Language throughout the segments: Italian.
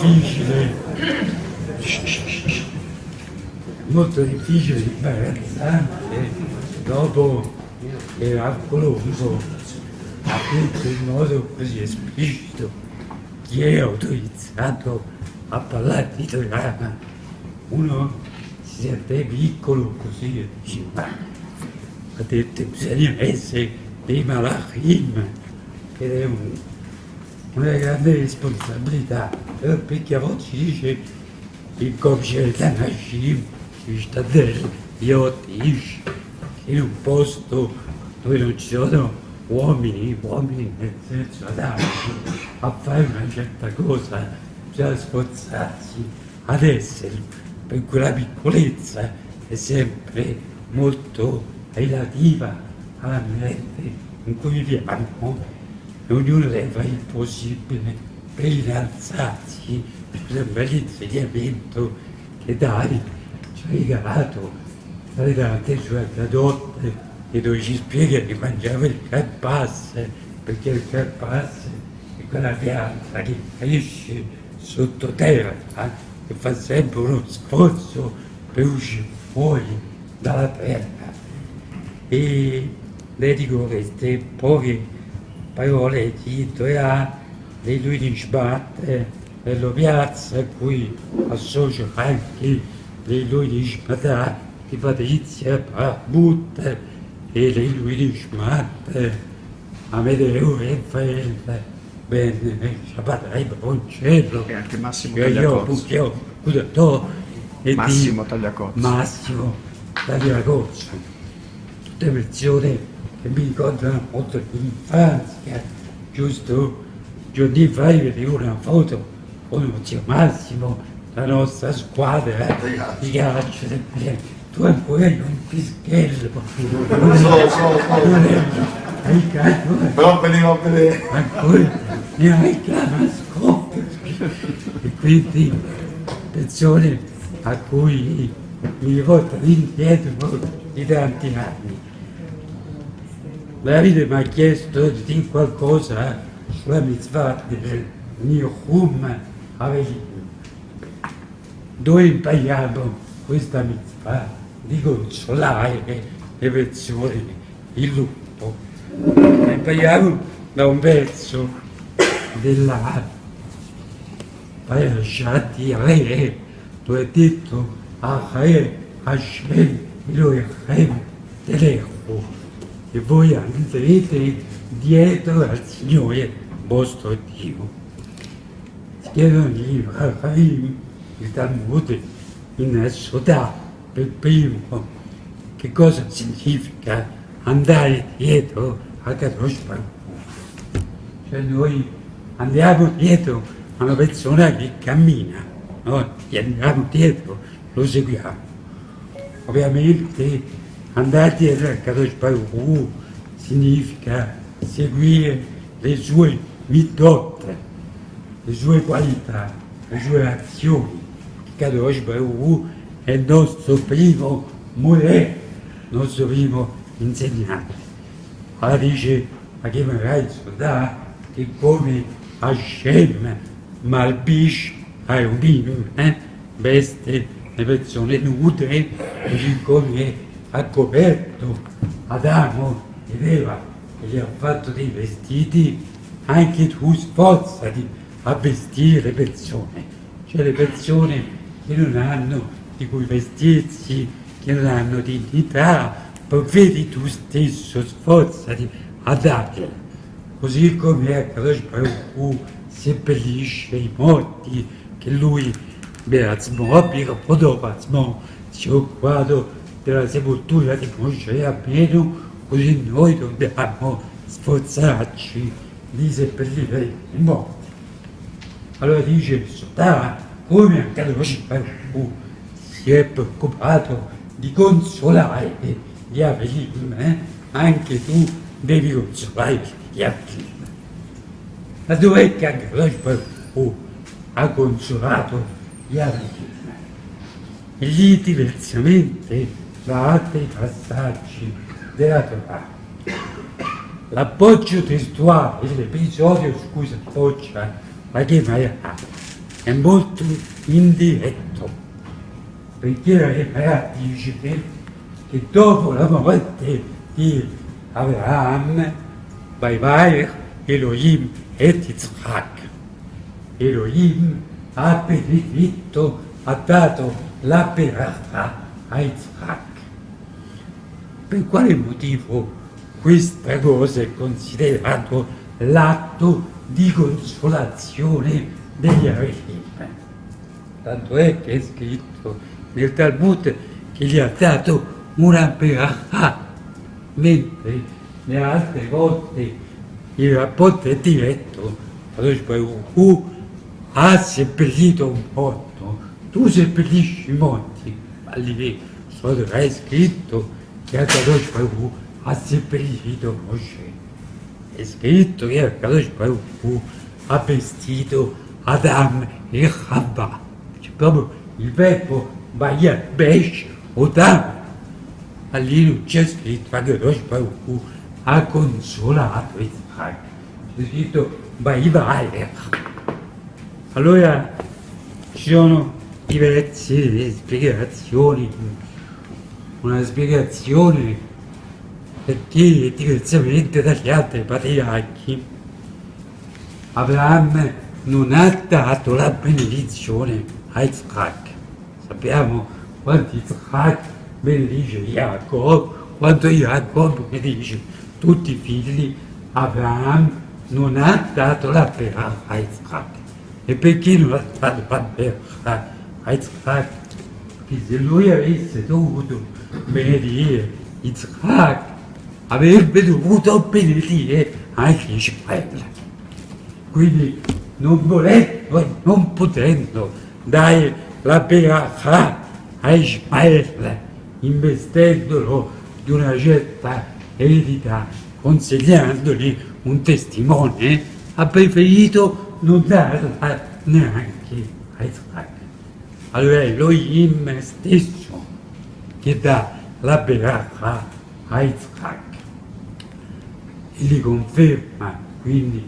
difficile, molto difficile, imbarazzante, dopo che Raccoloso ha detto in modo così esplicito chi è autorizzato a parlare di Tirana. Uno si sente piccolo così e dice, ma ha detto bisogna essere dei malachim, ed è una grande responsabilità, perché a volte si dice il codice dell'anashim, io dice che in un posto dove non ci sono uomini nel senso adatti a fare una certa cosa, bisogna sforzarsi ad essere, per quella piccolezza è sempre molto relativa all'ambiente in cui viviamo, e ognuno deve fare il possibile per innalzarsi, per esempio l'insegnamento che Dai ci ha regalato davanti ai suoi tradotte, e dove ci spiega che mangiava il carpasse, perché il carpasse è quella pianta che cresce sottoterra, che fa sempre uno sforzo per uscire fuori dalla terra. E le dico queste poche parole di Torah di lui di Shabbat, lo piazza a cui associo anche di lui di Shabbat di Patrizia Parabut e di lui di Shabbat Amedeo Raffaele Ben Shabbat Poncello e anche Massimo Tagliacozzo. Massimo Tagliacozzo, tutte persone che mi ricordano molto l'infanzia. Giusto giorni fa io vedevo una foto con lo zio Massimo, la nostra squadra di calcio, tu ancora hai un pischello, però venivo a vedere, ancora ne hai la scoppia, e quindi persone a cui mi riportano indietro di tanti anni. Davide mi ha chiesto di dire qualcosa sulla mitzvah del mio Avelim, dove impariamo questa mitzvah di consolare le persone in lutto. Impariamo da un verso della Parashat di Re, dove è detto Hashem Elohechem Telechu, e voi andrete dietro al Signore vostro Dio. Si chiedono gli Rahim, il Talmud in Sodà per primo, che cosa significa andare dietro a Kadosh Baruch Hu. Cioè noi andiamo dietro a una persona che cammina, noi gli andiamo dietro, lo seguiamo. Ovviamente andare dietro a Kadosh Baruch Hu significa seguire le sue mitzvot, le sue qualità, le sue azioni. Kadosh Baruch Hu è il nostro primo modello, il nostro primo insegnante. Allora dice Marai Sodà che come Hashem Malbish Ayumim veste le persone nude, così come ha coperto Adamo ed Eva e gli ha fatto dei vestiti, anche tu sforzati a vestire le persone, cioè le persone che non hanno di cui vestirsi, che non hanno dignità, provvedi tu stesso, sforzati a darle, così come a Kadosh Baruch Hu seppellisce i morti, che lui si è occupato della sepoltura di Moshe Rabbeinu, così noi dobbiamo sforzarci di seppellire i morti. Allora dice Sodà, come a Kadosh Baruch Hu si è preoccupato di consolare gli Avelim, anche tu devi consolare gli Avelim. Ma dov'è che anche Kadosh Baruch Hu ha consolato gli Avelim? E lì diversamente da altri passaggi della Torah. L'appoggio testuale, l'episodio su cui si appoggia la Gemara, è molto indiretto, perché la Bibbia dice che dopo la morte di Abraham, vai Elohim et Yitzhak. Elohim ha benedetto, ha dato la beata a Yitzhak. Per quale motivo questa cosa è considerato l'atto di consolazione degli Arachim? Tanto è che è scritto nel Talmud che gli ha dato una beata, mentre le altre volte il rapporto è diretto. Ha seppellito un morto, tu seppellisci i morti, ma lì solo è scritto che Akadosh Baruch Hu ha seppellito Mosè, è scritto che Akadosh Baruch Hu ha vestito Adam e Chava, c'è proprio il verbo Vayabesh Odam, ma lì non c'è scritto che Akadosh Baruch Hu ha consolato Yitzhak, c'è scritto Vayivarech. Allora ci sono diverse spiegazioni, una spiegazione perché diversamente dagli altri patriarchi Abraham non ha dato la benedizione a Yitzhak. Sappiamo quando Yitzhak benedice Jacob, quando Jacob benedice tutti i figli, Abraham non ha dato la beata a Yitzhak. E perché non ha dato la beata a Yitzhak? Perché se lui avesse dovuto benedire Yitzhak, avrebbe dovuto benedire anche Ismaele. Quindi non volendo e non potendo dare la beata a Ismaele, investendolo di una certa eredità, consegnandogli un testimone, ha preferito non darla neanche a Yitzhak. Allora è Elohim stesso che dà la beata a Yitzhak e gli conferma quindi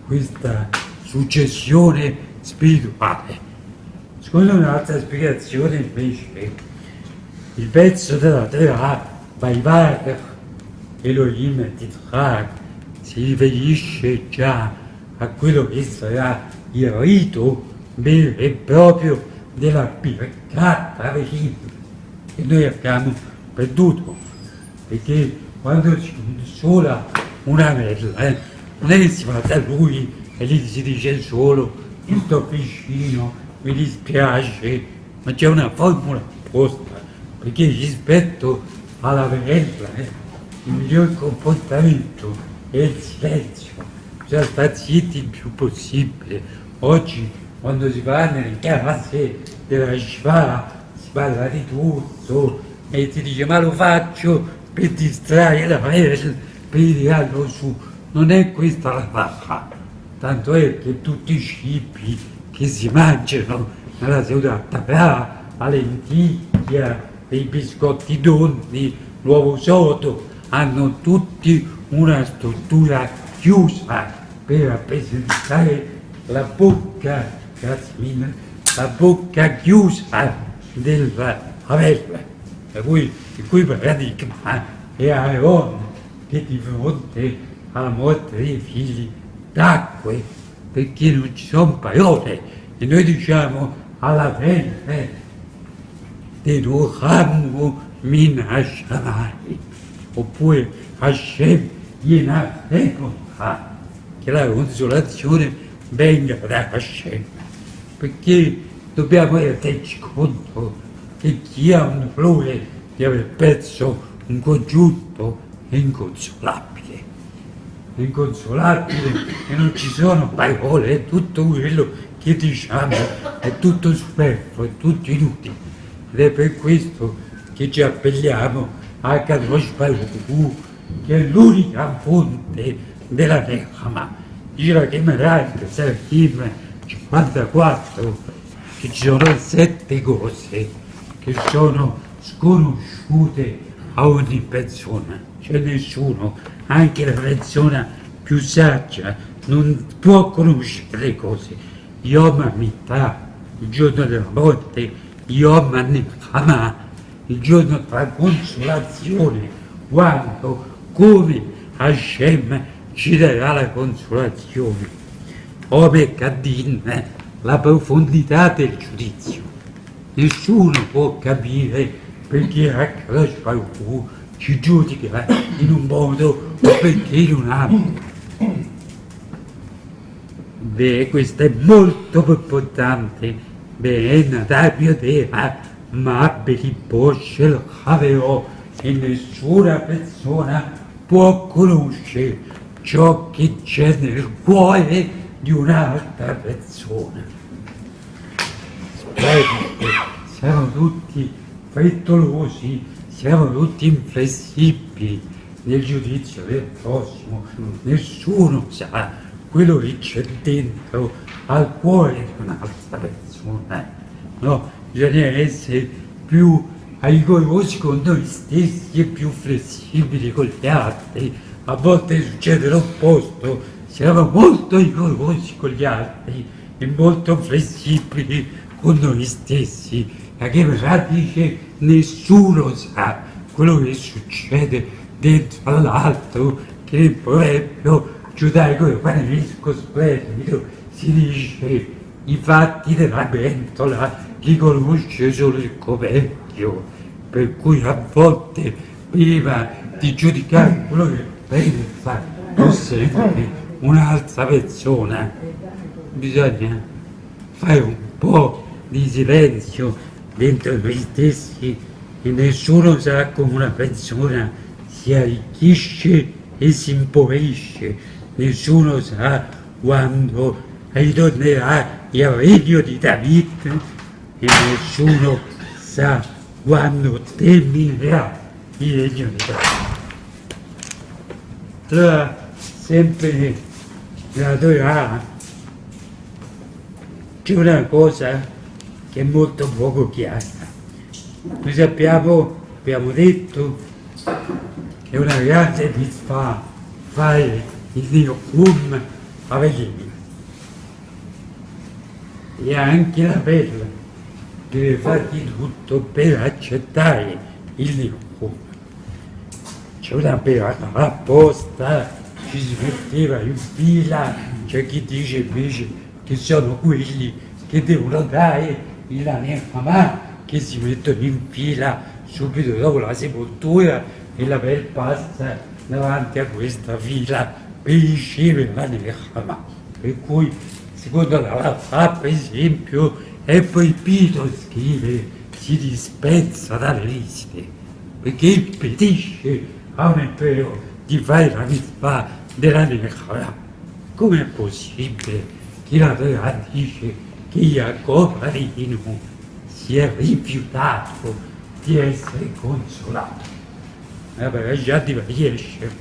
questa successione spirituale. Secondo un'altra spiegazione invece il pezzo della terra Vayivarech Elohim et Yitzhak si riferisce già a quello che sarà il rito vero e proprio della Birkat Arachim che noi abbiamo perduto, perché quando si consola una vella non è che si va da lui e gli si dice solo io sto vicino, mi dispiace, ma c'è una formula apposta, perché rispetto alla vella il miglior comportamento è il silenzio. Bisogna stare zitti il più possibile. Oggi quando si va nelle case della Shiva si parla di tutto e si dice ma lo faccio per distrarre la vela, per tirarlo su. Non è questa la faccia, tanto è che tutti i cibi che si mangiano nella seduta la lenticchia, i biscotti d'onni, l'uovo sodo, hanno tutti una struttura chiusa per rappresentare la bocca, grazie mille, la bocca chiusa della favela. Per cui il cui paradigma è Aaron che di fronte alla morte dei figli tacque perché non ci sono parole e noi diciamo alla fede Tenuchamu min Hashanai oppure Hashem Yenarecha, che la consolazione venga da Hashem, perché dobbiamo renderci conto che chi ha un dolore di aver perso un congiunto è inconsolabile e non ci sono parole, è tutto quello che diciamo è tutto superfluo, è tutto inutile ed è per questo che ci appelliamo a Kadosh Baruch Hu, che è l'unica fonte della Nechama. Dice la Gemarat, Serachim 54, che ci sono 7 cose che sono sconosciute a ogni persona. C'è nessuno, anche la persona più saggia, non può conoscere le cose. Yom Amittah, il giorno della morte, Yom HaNekama, il giorno della consolazione, quando, come Hashem ci darà la consolazione. Come Kadin, la profondità del giudizio. Nessuno può capire perché Akadosh Baruch Hu ci giudica in un modo o perché in un altro. Beh, questo è molto importante. Beh, Nadab Dea, ma per il Boshel Havero, e nessuna persona può conoscere ciò che c'è nel cuore di un'altra persona. Siamo tutti frettolosi, siamo tutti inflessibili nel giudizio del prossimo. Nessuno sa quello che c'è dentro al cuore di un'altra persona. No, bisogna essere più rigorosi con noi stessi e più flessibili con gli altri. A volte succede l'opposto, siamo molto rigorosi con gli altri e molto flessibili con noi stessi. La Gemara dice nessuno sa quello che succede dentro all'altro, che nel proverbio giudaico evangelisco splendido si dice i fatti della pentola li conosce solo il coperchio, per cui a volte prima di giudicare quello che pensa o sente un'altra persona bisogna fare un po' di silenzio dentro noi stessi e nessuno sa come una persona si arricchisce e si impoverisce, nessuno sa quando ritornerà il regno di David e nessuno sa quando terminerà il regno di David. Allora, sempre nella Torah c'è una cosa che è molto poco chiara. Noi abbiamo detto che è una grande mitzvah fare il Nichum Avelim. E anche la bella deve fare di tutto per accettare il Nichum. C'è una bella apposta, ci si metteva in fila, c'è chi dice invece che sono quelli che devono dare il Nechama, che si mettono in fila subito dopo la sepoltura e la bella passa davanti a questa fila per ricevere la Nechama. Per cui, secondo la Halakha, per esempio, è proibito scrivere si disprezza dalle liste, perché impedisce a un ebreo di fare la mitzvah della Nechama. Com'è possibile che la Torah dice che Jacob Avinu si è rifiutato di essere consolato? La parasha di Vayeshev,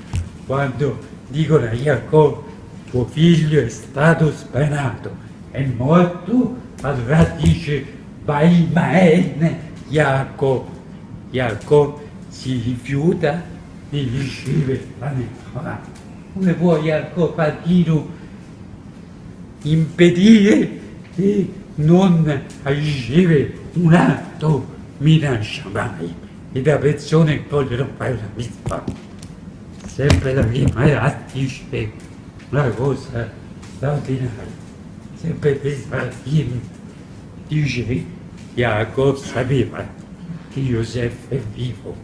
quando dicono a Jacob tuo figlio è stato spanato, è morto, allora dice Vaimaen Jacob. Jacob si rifiuta di ricevere la Nechama. Come può Jacob Avinu impedire di non ricevere un atto Minan Shammai e da persone che vogliono fare una mitzvah? Sempre la Gemara dice una cosa straordinaria, sempre per Sfaradim dice Jacob sapeva che Yosef è vivo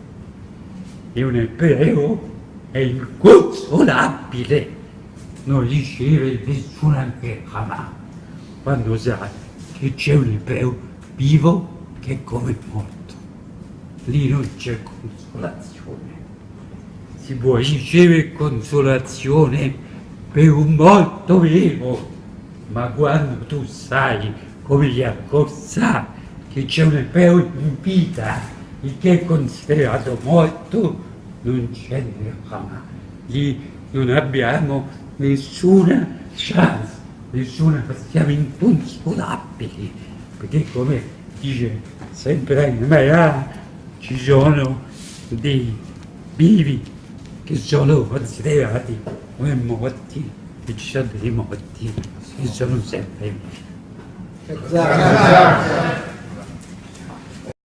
e un ebreo è inconsolabile, non riceve nessuna Nechama quando sa che c'è un ebreo vivo che è come morto. Lì non c'è consolazione. Si può ricevere consolazione per un morto vivo, ma quando tu sai, come Jacob sa, che c'è un ebreo in vita, il che è considerato morto, non c'è Nechama. Lì non abbiamo nessuna chance, siamo inconsolabili, perché come dice sempre la Gemara, ci sono dei vivi che sono considerati come morti e ci sono dei morti che sono sempre vivi. Cazzaro.